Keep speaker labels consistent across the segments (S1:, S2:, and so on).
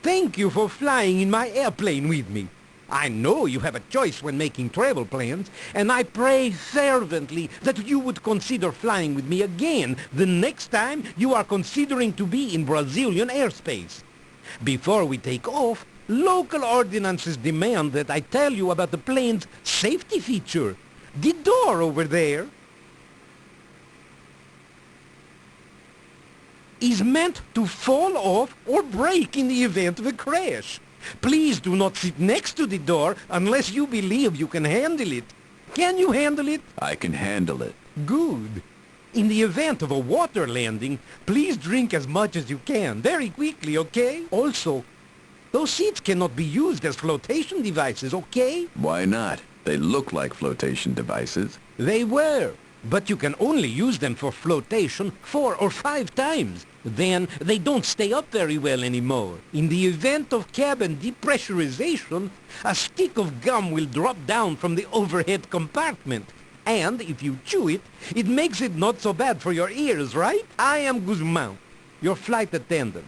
S1: Thank you for flying in my airplane with me. I know you have a choice when making travel plans, and I pray fervently that you would consider flying with me again the next time you are considering to be in Brazilian airspace. Before we take off, local ordinances demand that I tell you about the plane's safety feature. The door over there is meant to fall off or break in the event of a crash. Please do not sit next to the door unless you believe you can handle it. Can you handle it?
S2: I can handle it.
S1: Good. In the event of a water landing, please drink as much as you can, very quickly, okay? Also, those seats cannot be used as flotation devices, okay?
S2: Why not? They look like flotation devices.
S1: They were, but you can only use them for flotation 4 or 5 times. Then they don't stay up very well anymore. In the event of cabin depressurization, a stick of gum will drop down from the overhead compartment. And if you chew it, it makes it not so bad for your ears, right? I am Guzman, your flight attendant.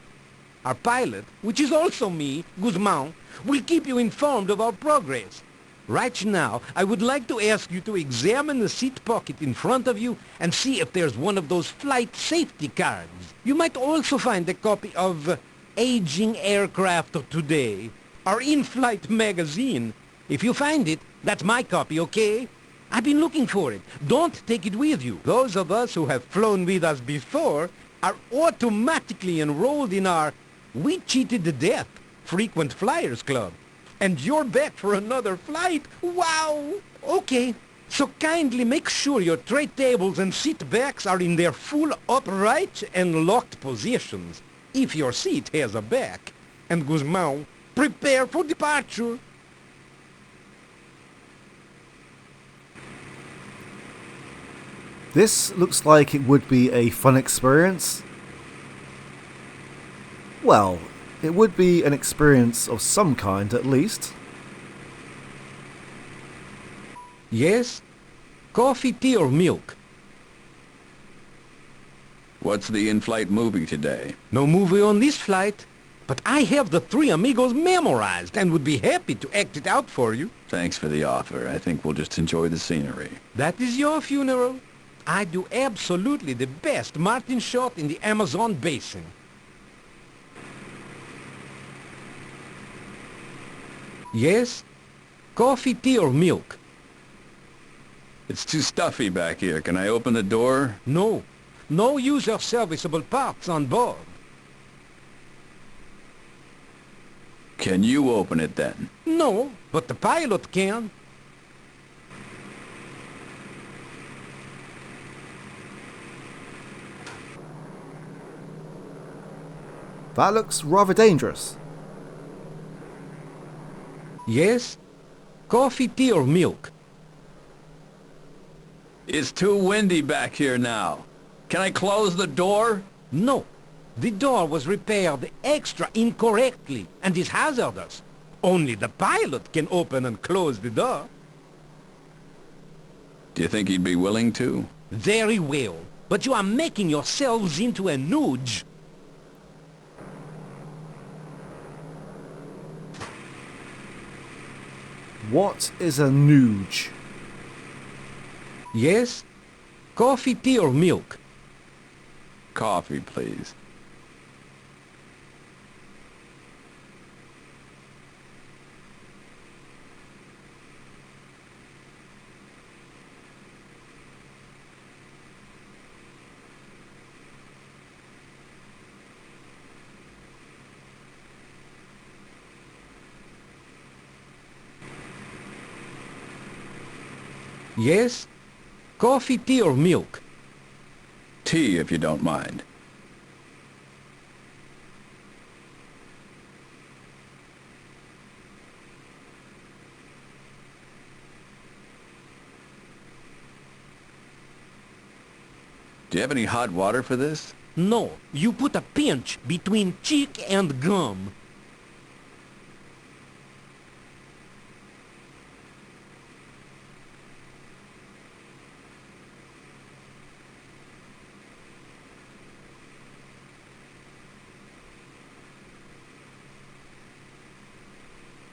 S1: Our pilot, which is also me, Guzman, will keep you informed of our progress. Right now, I would like to ask you to examine the seat pocket in front of you and see if there's one of those flight safety cards. You might also find a copy of Aging Aircraft Today, our in-flight magazine. If you find it, that's my copy, okay? I've been looking for it. Don't take it with you. Those of us who have flown with us before are automatically enrolled in our We Cheated to Death Frequent Flyers Club. And you're back for another flight? Wow! Okay, so kindly make sure your tray tables and seat backs are in their full upright and locked positions, if your seat has a back. And Guzman, prepare for departure.
S3: This looks like it would be a fun experience. Well, it would be an experience of some kind, at least.
S1: Yes? Coffee, tea, or milk?
S2: What's the in-flight movie today?
S1: No movie on this flight, but I have the Three Amigos memorized and would be happy to act it out for you.
S2: Thanks for the offer. I think we'll just enjoy the scenery.
S1: That is your funeral. I do absolutely the best Martin shot in the Amazon basin. Yes? Coffee, tea, or milk?
S2: It's too stuffy back here. Can I open the door?
S1: No. No user-serviceable parts on board.
S2: Can you open it then?
S1: No, but the pilot can.
S3: That looks rather dangerous.
S1: Yes? Coffee, tea, or milk?
S2: It's too windy back here now. Can I close the door?
S1: No. The door was repaired extra incorrectly and is hazardous. Only the pilot can open and close the door.
S2: Do you think he'd be willing to?
S1: Very well. But you are making yourselves into a nudge.
S3: What is a nooge?
S1: Yes? Coffee, tea, or milk?
S2: Coffee, please.
S1: Yes? Coffee, tea, or milk?
S2: Tea, if you don't mind. Do you have any hot water for this?
S1: No. You put a pinch between cheek and gum.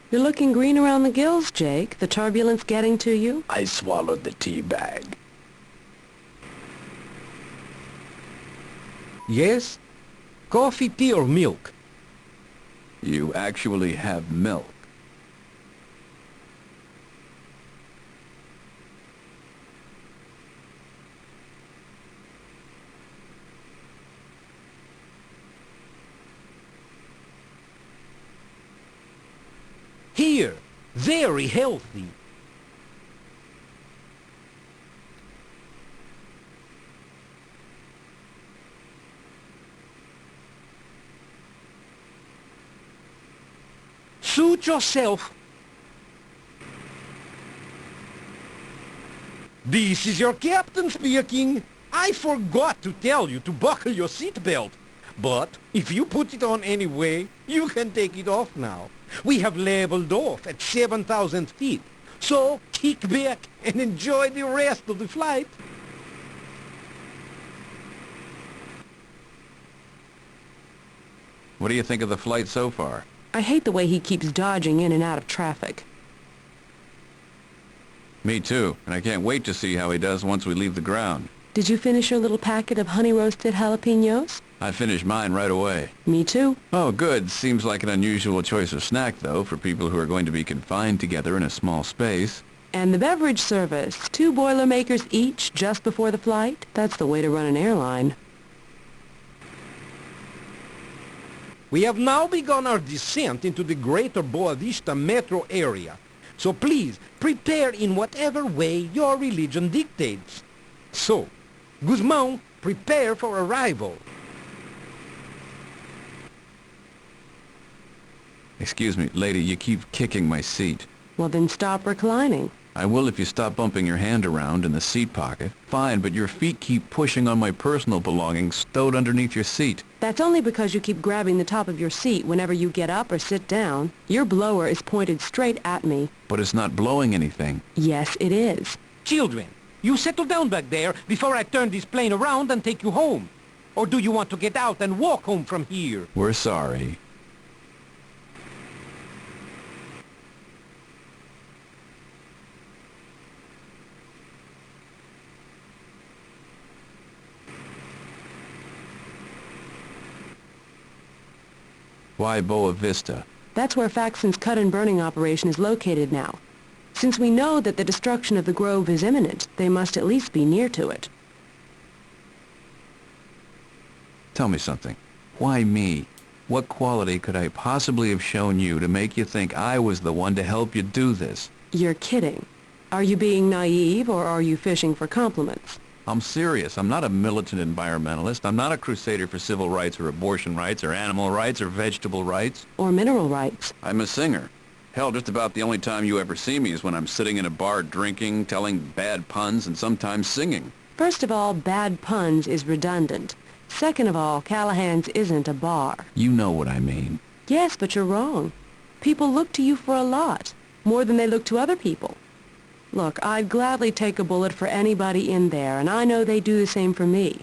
S4: You're looking green around the gills, Jake. The turbulence getting to you?
S2: I swallowed the tea bag.
S1: Yes? Coffee, tea, or milk?
S2: You actually have milk.
S1: Here. Very healthy. Suit yourself. This is your captain speaking. I forgot to tell you to buckle your seatbelt. But if you put it on anyway, you can take it off now. We have leveled off at 7,000 feet. So kick back and enjoy the rest of the flight.
S2: What do you think of the flight so far?
S4: I hate the way he keeps dodging in and out of traffic.
S2: Me too, and I can't wait to see how he does once we leave the ground.
S4: Did you finish your little packet of honey-roasted jalapenos?
S2: I finished mine right away.
S4: Me too.
S2: Oh, good. Seems like an unusual choice of snack, though, for people who are going to be confined together in a small space.
S4: And the beverage service. 2 Boilermakers each just before the flight? That's the way to run an airline.
S1: We have now begun our descent into the greater Boa Vista metro area. So please, prepare in whatever way your religion dictates. So, Guzmán, prepare for arrival.
S2: Excuse me, lady, you keep kicking my seat.
S4: Well, then stop reclining.
S2: I will if you stop bumping your hand around in the seat pocket. Fine, but your feet keep pushing on my personal belongings stowed underneath your seat.
S4: That's only because you keep grabbing the top of your seat whenever you get up or sit down. Your blower is pointed straight at me.
S2: But it's not blowing anything.
S4: Yes, it is.
S1: Children, you settle down back there before I turn this plane around and take you home. Or do you want to get out and walk home from here?
S2: We're sorry. Why Boa Vista?
S4: That's where Faxon's cut and burning operation is located now. Since we know that the destruction of the grove is imminent, they must at least be near to it.
S2: Tell me something. Why me? What quality could I possibly have shown you to make you think I was the one to help you do this?
S4: You're kidding. Are you being naive, or are you fishing for compliments?
S2: I'm serious. I'm not a militant environmentalist. I'm not a crusader for civil rights or abortion rights or animal rights or vegetable rights.
S4: Or mineral rights?
S2: I'm a singer. Hell, just about the only time you ever see me is when I'm sitting in a bar drinking, telling bad puns, and sometimes singing.
S4: First of all, bad puns is redundant. Second of all, Callahan's isn't a bar.
S2: You know what I mean.
S4: Yes, but you're wrong. People look to you for a lot, more than they look to other people. Look, I'd gladly take a bullet for anybody in there, and I know they do the same for me.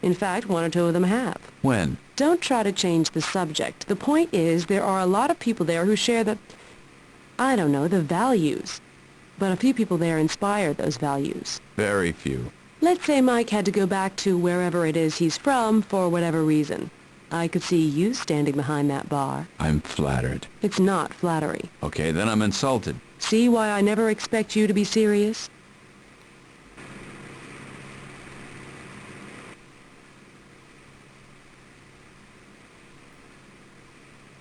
S4: In fact, 1 or 2 of them have.
S2: When?
S4: Don't try to change the subject. The point is, there are a lot of people there who share the, I don't know, the values. But a few people there inspire those values.
S2: Very few.
S4: Let's say Mike had to go back to wherever it is he's from for whatever reason. I could see you standing behind that bar.
S2: I'm flattered.
S4: It's not flattery.
S2: Okay, then I'm insulted.
S4: See why I never expect you to be serious?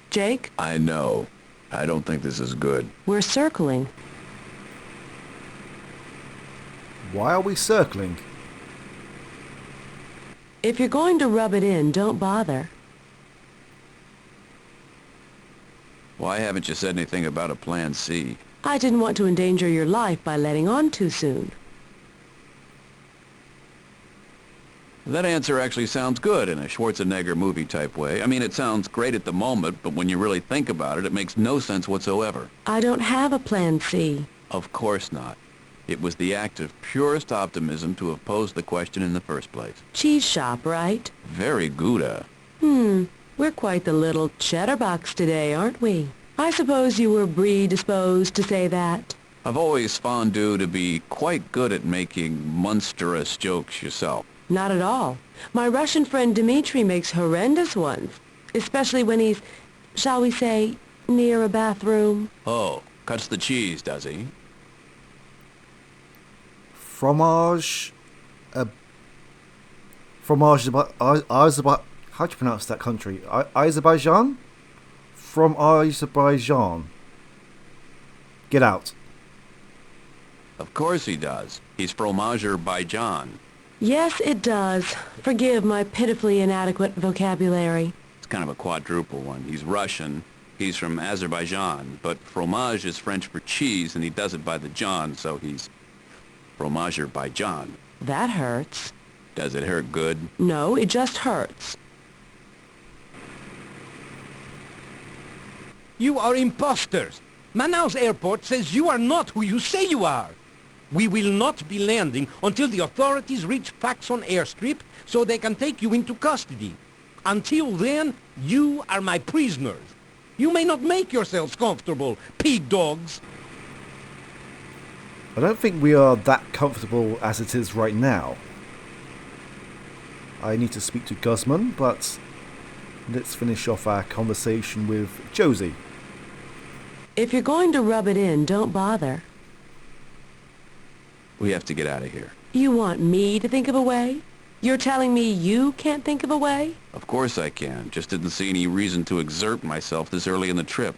S4: Jake?
S2: I know. I don't think this is good.
S4: We're circling.
S3: Why are we circling?
S4: If you're going to rub it in, don't bother.
S2: Why haven't you said anything about a plan C?
S4: I didn't want to endanger your life by letting on too soon.
S2: That answer actually sounds good in a Schwarzenegger movie type way. I mean, it sounds great at the moment, but when you really think about it, it makes no sense whatsoever.
S4: I don't have a plan C.
S2: Of course not. It was the act of purest optimism to have posed the question in the first place.
S4: Cheese shop, right?
S2: Very Gouda.
S4: We're quite the little chatterbox today, aren't we? I suppose you were predisposed to say that.
S2: I've always found you to be quite good at making monstrous jokes yourself.
S4: Not at all. My Russian friend Dmitri makes horrendous ones, especially when he's, shall we say, near a bathroom.
S2: Oh, cuts the cheese, does he?
S3: Fromage... Fromage... Azerbaijan... How do you pronounce that country? Azerbaijan? From Azerbaijan. Get out.
S2: Of course he does. He's fromager by John.
S4: Yes, it does. Forgive my pitifully inadequate vocabulary.
S2: It's kind of a quadruple one. He's Russian, he's from Azerbaijan, but fromage is French for cheese, and he does it by the John, so he's fromager by John.
S4: That hurts.
S2: Does it hurt good?
S4: No, it just hurts.
S1: You are imposters. Manaus Airport says you are not who you say you are. We will not be landing until the authorities reach facts on airstrip so they can take you into custody. Until then, you are my prisoners. You may not make yourselves comfortable, pig dogs.
S3: I don't think we are that comfortable as it is right now. I need to speak to Guzman, but let's finish off our conversation with Josie.
S4: If you're going to rub it in, don't bother.
S2: We have to get out of here.
S4: You want me to think of a way? You're telling me you can't think of a way?
S2: Of course I can. Just didn't see any reason to exert myself this early in the trip.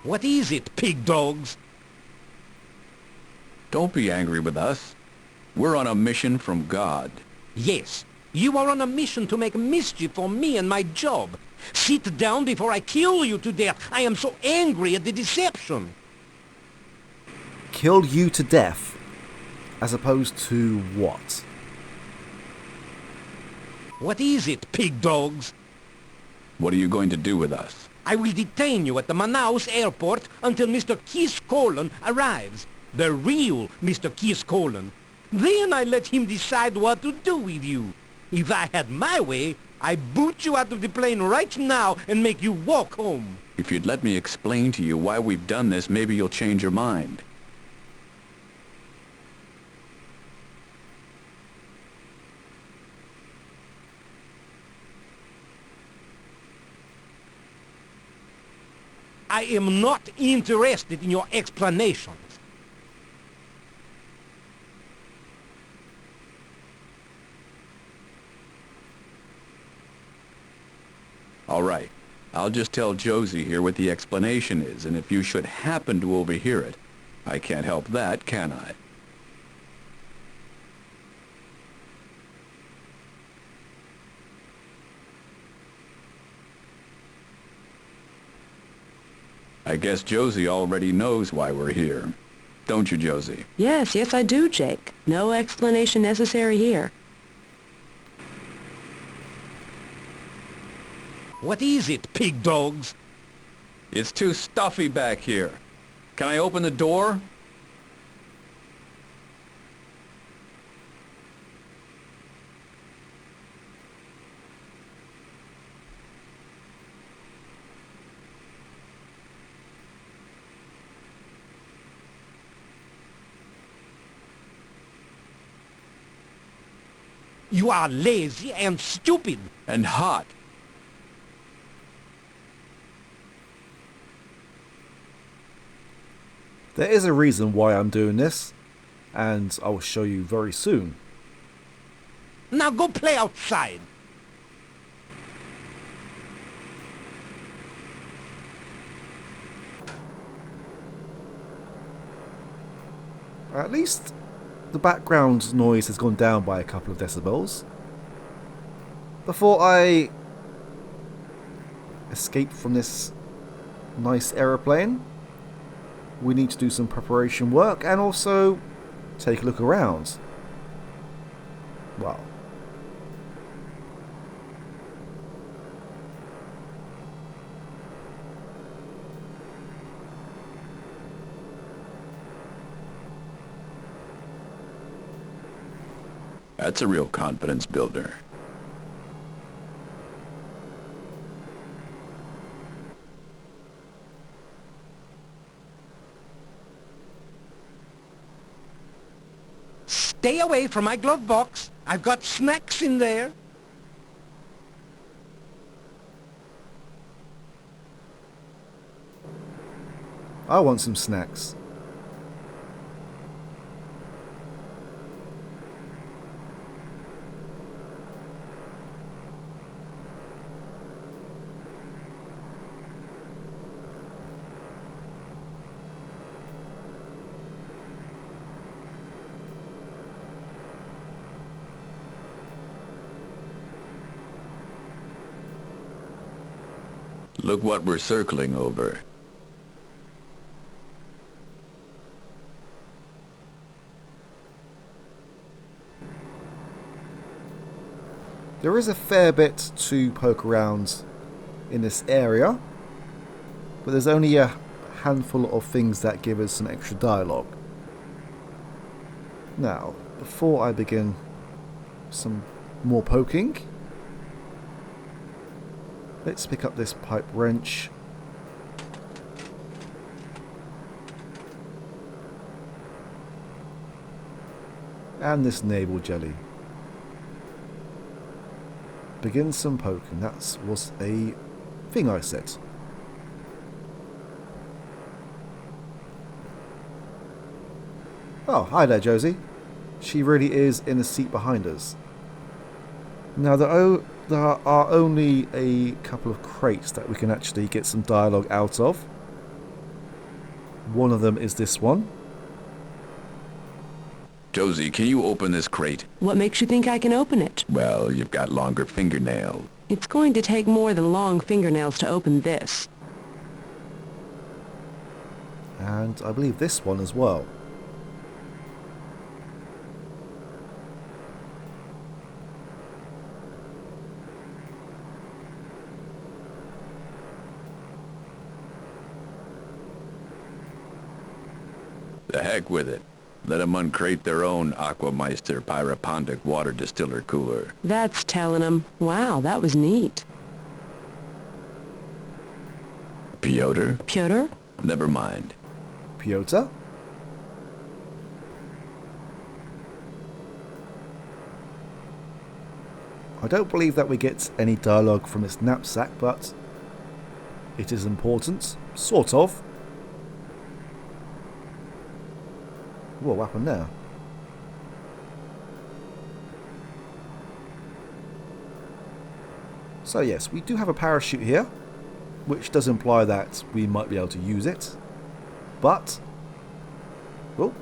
S1: What is it, pig dogs?
S2: Don't be angry with us. We're on a mission from God.
S1: Yes, you are on a mission to make mischief for me and my job. Sit down before I kill you to death. I am so angry at the deception.
S3: Kill you to death, as opposed to what?
S1: What is it, pig dogs?
S2: What are you going to do with us?
S1: I will detain you at the Manaus airport until Mr. Kiss-Colon arrives. The real Mr. Kiss-Colon. Then I let him decide what to do with you. If I had my way, I'd boot you out of the plane right now and make you walk home.
S2: If you'd let me explain to you why we've done this, maybe you'll change your mind.
S1: I am not interested in your explanations.
S2: All right. I'll just tell Josie here what the explanation is, and if you should happen to overhear it, I can't help that, can I? I guess Josie already knows why we're here. Don't you, Josie?
S4: Yes, I do, Jake. No explanation necessary here.
S1: What is it, pig dogs?
S2: It's too stuffy back here. Can I open the door?
S1: You are lazy and stupid.
S2: And hot.
S3: There is a reason why I'm doing this, and I will show you very soon.
S1: Now go play outside.
S3: At least the background noise has gone down by a couple of decibels. Before I escape from this nice aeroplane, we need to do some preparation work and also take a look around. Well,
S2: That's a real confidence builder.
S1: Stay away from my glove box. I've got snacks in there.
S3: I want some snacks.
S2: Look what we're circling over.
S3: There is a fair bit to poke around in this area, but there's only a handful of things that give us some extra dialogue. Now, before I begin some more poking, let's pick up this pipe wrench. And this navel jelly. Begin some poking. That was a thing I said. Oh, hi there, Josie. She really is in the seat behind us. Now, there are only a couple of crates that we can actually get some dialogue out of. One of them is this one.
S2: Josie, can you open this crate?
S4: What makes you think I can open it?
S2: Well, you've got longer fingernails.
S4: It's going to take more than long fingernails to open this.
S3: And I believe this one as well.
S2: The heck with it. Let them uncrate their own Aquameister Pyropondic water distiller cooler.
S4: That's telling them. Wow, that was neat.
S2: Piotr?
S4: Piotr?
S2: Never mind.
S3: Piotr? I don't believe that we get any dialogue from this knapsack, but it is important. Sort of. Whoa, what happened there? So yes, we do have a parachute here, which does imply that we might be able to use it. But... oh.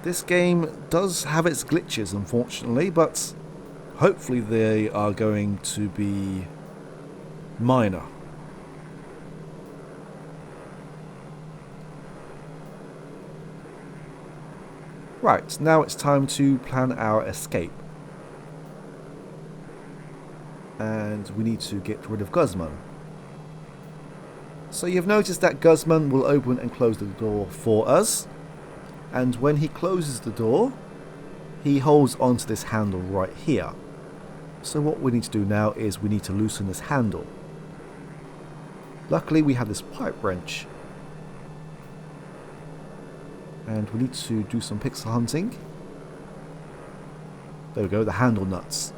S3: This game does have its glitches, unfortunately, but hopefully they are going to be minor. Right, now it's time to plan our escape. And we need to get rid of Guzman. So you've noticed that Guzman will open and close the door for us. And when he closes the door, he holds onto this handle right here. So what we need to do now is we need to loosen this handle. Luckily we have this pipe wrench. And we need to do some pixel hunting. There we go, the handle nuts.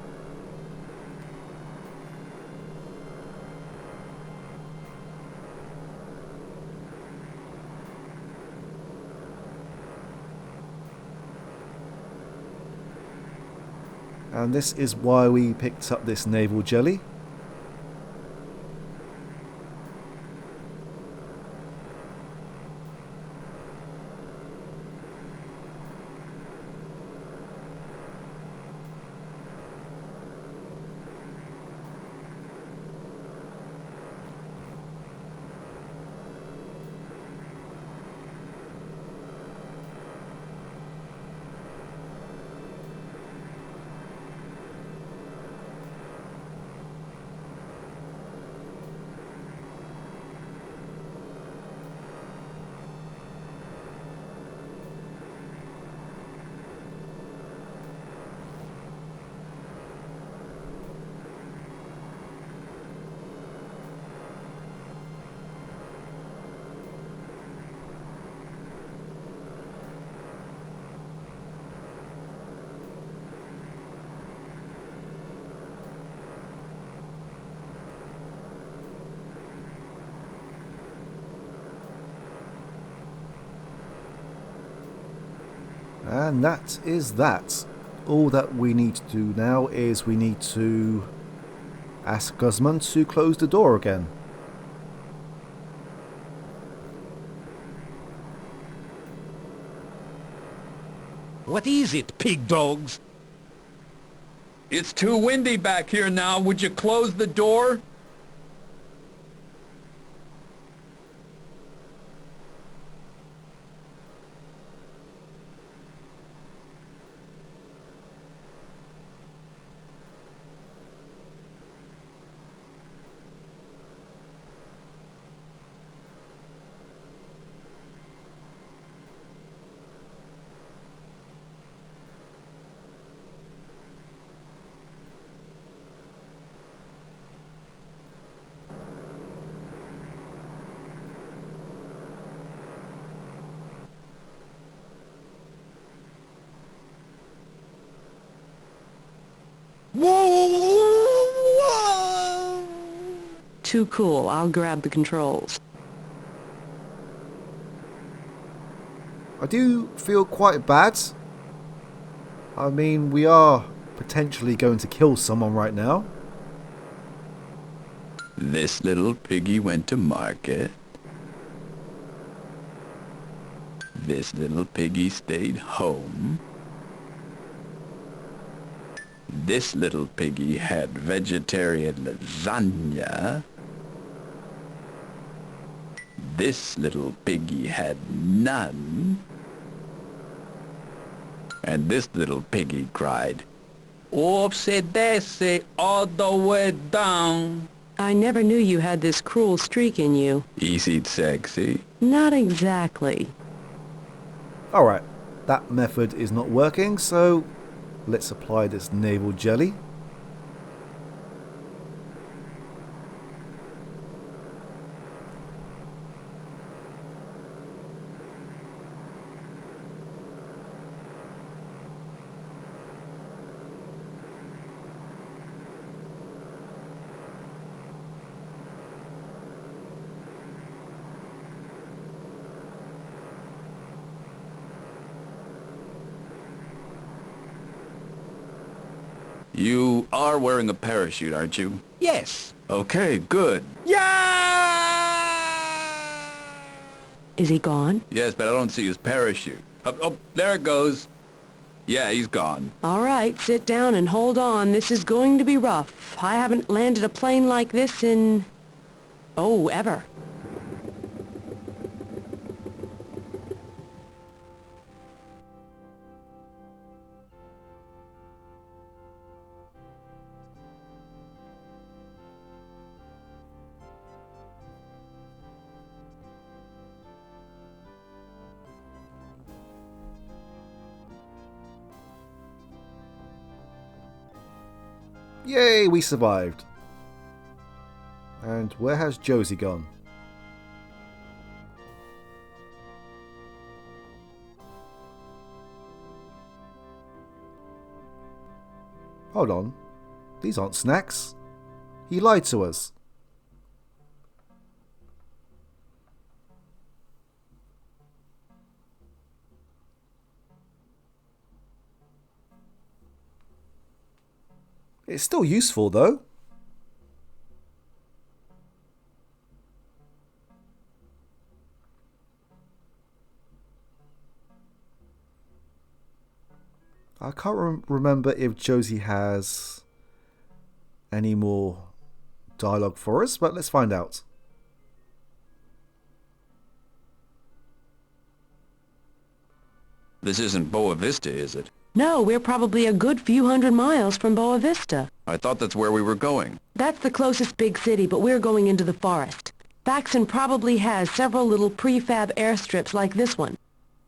S3: And this is why we picked up this navel jelly. And that is that. All that we need to do now is we need to ask Guzman to close the door again.
S1: What is it, pig dogs?
S2: It's too windy back here now. Would you close the door?
S1: Whoa!
S4: Too cool. I'll grab the controls.
S3: I do feel quite bad. I mean, we are potentially going to kill someone right now.
S2: This little piggy went to market. This little piggy stayed home. This little piggy had vegetarian lasagna. This little piggy had none. And this little piggy cried, "Oopsie-daisy, all the way down."
S4: I never knew you had this cruel streak in you.
S2: Easy sexy.
S4: Not exactly.
S3: Alright, that method is not working, so let's apply this navel jelly.
S2: You are wearing a parachute, aren't you?
S1: Yes.
S2: Okay, good.
S1: Yeah!
S4: Is he gone?
S2: Yes, but I don't see his parachute. Oh, there it goes. Yeah, he's gone.
S4: All right, sit down and hold on. This is going to be rough. I haven't landed a plane like this in... oh, ever.
S3: Yay, we survived. And where has Josie gone? Hold on. These aren't snacks. He lied to us. It's still useful though. I can't remember if Josie has any more dialogue for us, but let's find out.
S2: This isn't Boa Vista, is it?
S4: No, we're probably a good few hundred miles from Boa Vista.
S2: I thought that's where we were going.
S4: That's the closest big city, but we're going into the forest. Faxon probably has several little prefab airstrips like this one.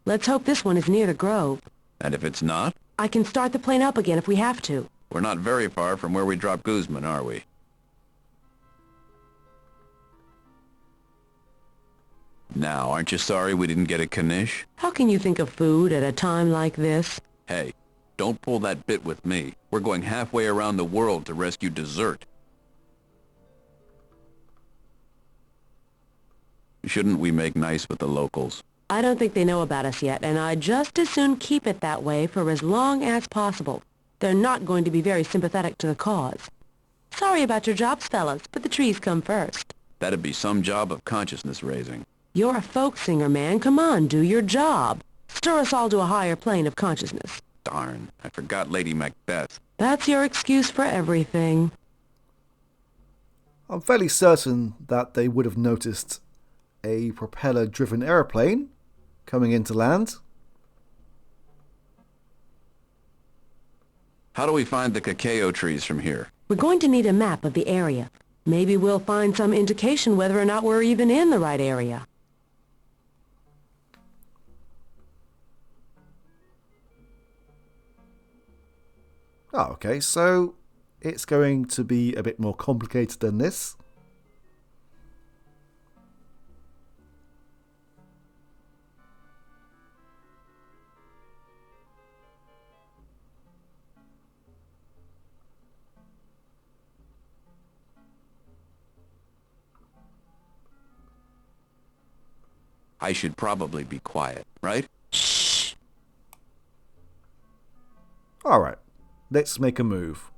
S4: Let's hope this one is near the Grove.
S2: And if it's not?
S4: I can start the plane up again if we have to.
S2: We're not very far from where we dropped Guzman, are we? Now, aren't you sorry we didn't get a Kanish?
S4: How can you think of food at a time like this?
S2: Hey, don't pull that bit with me. We're going halfway around the world to rescue dessert. Shouldn't we make nice with the locals?
S4: I don't think they know about us yet, and I'd just as soon keep it that way for as long as possible. They're not going to be very sympathetic to the cause. Sorry about your jobs, fellas, but the trees come first.
S2: That'd be some job of consciousness raising.
S4: You're a folk singer, man. Come on, do your job. Stir us all to a higher plane of consciousness.
S2: Darn, I forgot Lady Macbeth.
S4: That's your excuse for everything.
S3: I'm fairly certain that they would have noticed a propeller-driven aeroplane coming into land.
S2: How do we find the cacao trees from here?
S4: We're going to need a map of the area. Maybe we'll find some indication whether or not we're even in the right area.
S3: Oh, okay, so it's going to be a bit more complicated than this.
S2: I should probably be quiet, right?
S4: Shh.
S3: Alright, let's make a move.